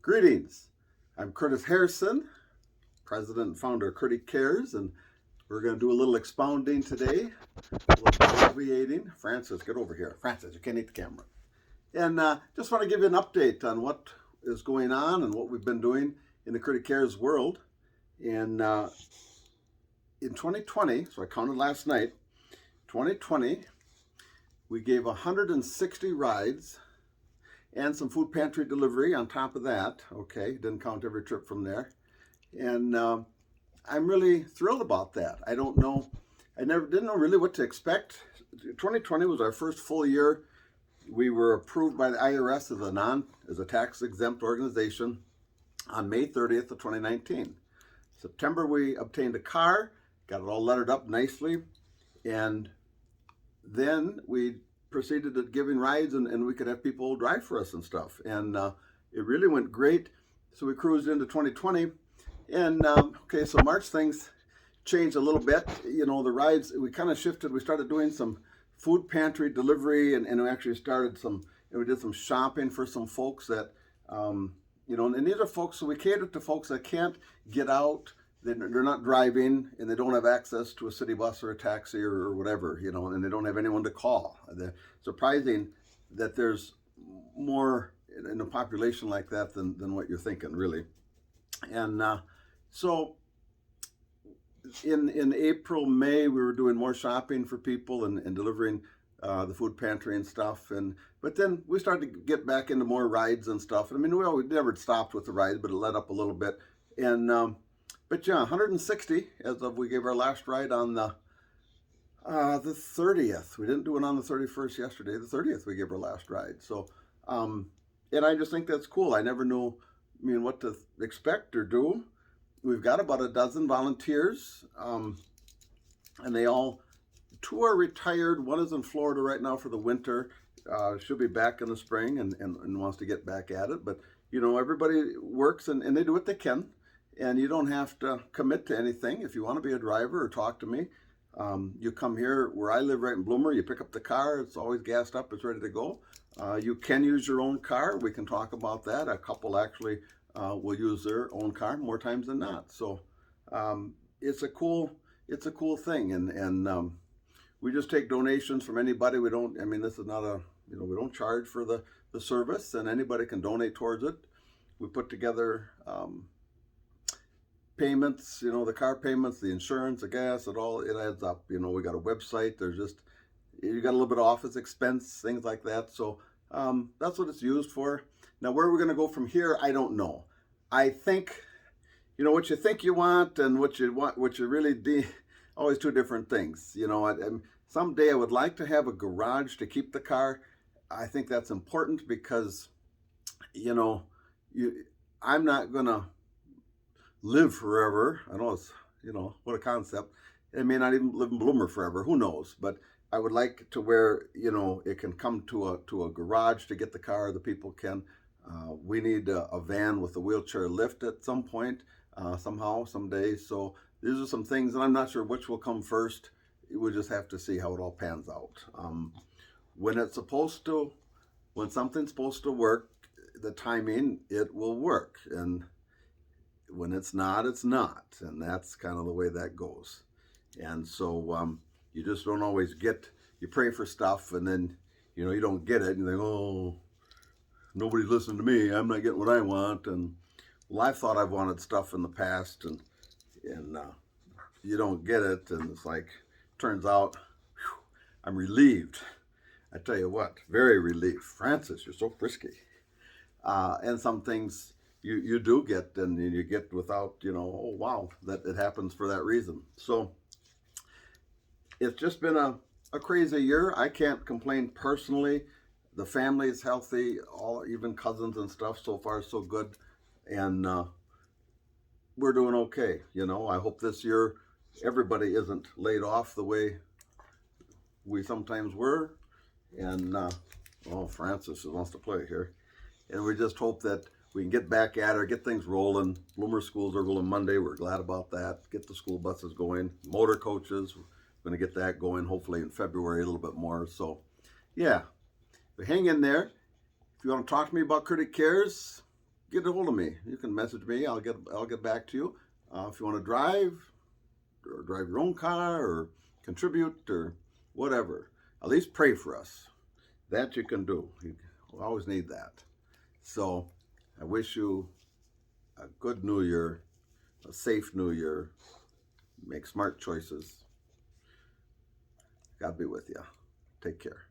Greetings. I'm Curtis Harrison, president and founder of Curtie Cares, and we're going to do a little expounding today, a little alleviating. Francis, get over here. Francis, you can't eat the camera. And just want to give you an update on what is going on and what we've been doing in the Curtie Cares world. And in 2020, so I counted last night, 2020, we gave 160 rides and some food pantry delivery on top of that. Okay, didn't count every trip from there. And I'm really thrilled about that. I don't know, didn't know really what to expect. 2020 was our first full year. We were approved by the IRS as a tax exempt organization on May 30th of 2019. September we obtained a car, got it all lettered up nicely, and then we proceeded at giving rides, and we could have people drive for us and stuff. And it really went great. So we cruised into 2020. And okay, so March things changed a little bit. You know, the rides, we kind of shifted. We started doing some food pantry delivery, and we actually started we did some shopping for some folks that, and these are folks, so we catered to folks that can't get out. They're not driving, and they don't have access to a city bus or a taxi or whatever, and they don't have anyone to call. They're surprising that there's more in a population like that than what you're thinking, really. And so in April, May, we were doing more shopping for people and delivering the food pantry and stuff. But then we started to get back into more rides and stuff. I mean, we never stopped with the rides, but it let up a little bit. And but yeah, 160 as of we gave our last ride on the 30th. We didn't do it on the 31st yesterday. The 30th we gave our last ride. So, and I just think that's cool. I never knew, what to expect or do. We've got about a dozen volunteers, and two are retired. One is in Florida right now for the winter. She'll be back in the spring and wants to get back at it. But, everybody works and they do what they can. And you don't have to commit to anything. If you want to be a driver or talk to me, you come here where I live right in Bloomer. You pick up the car. It's always gassed up. It's ready to go. You can use your own car. We can talk about that. A couple actually will use their own car more times than not. So it's a cool thing. And we just take donations from anybody. We don't, this is not we don't charge for the service, and anybody can donate towards it. We put together payments, the car payments, the insurance, the gas, it adds up. We got a website. You got a little bit of office expense, things like that. So that's what it's used for. Now, where we're going to go from here, I don't know. I think, what you think you want and what you really always two different things. Someday I would like to have a garage to keep the car. I think that's important because, I'm not going to live forever. I know it's, what a concept. I may not even live in Bloomer forever. Who knows? But I would like to where, it can come to a garage to get the car. The people can. We need a van with a wheelchair lift at some point, somehow, someday. So these are some things, and I'm not sure which will come first. We'll just have to see how it all pans out. When something's supposed to work, the timing, it will work. And when it's not, it's not. And that's kind of the way that goes. And so you just don't always you pray for stuff, and then, you don't get it. And you think, oh, nobody's listening to me. I'm not getting what I want. And well, I thought I've wanted stuff in the past, and you don't get it. And it's like, turns out, I'm relieved. I tell you what, very relieved. Francis, you're so frisky. And some things you do get, and you get without, oh, wow, that it happens for that reason. So it's just been a crazy year. I can't complain personally. The family is healthy, even cousins and stuff. So far, so good. And we're doing okay. I hope this year everybody isn't laid off the way we sometimes were. And, Francis wants to play here. And we just hope that we can get back at her, get things rolling. Bloomer schools are rolling Monday. We're glad about that. Get the school buses going. Motor coaches, we're going to get that going hopefully in February a little bit more. So, yeah, but hang in there. If you want to talk to me about Curtie Cares, get a hold of me. You can message me. I'll get back to you. If you want to drive or drive your own car or contribute or whatever, at least pray for us. That you can do. You always need that. So I wish you a good new year, a safe new year. Make smart choices. God be with you. Take care.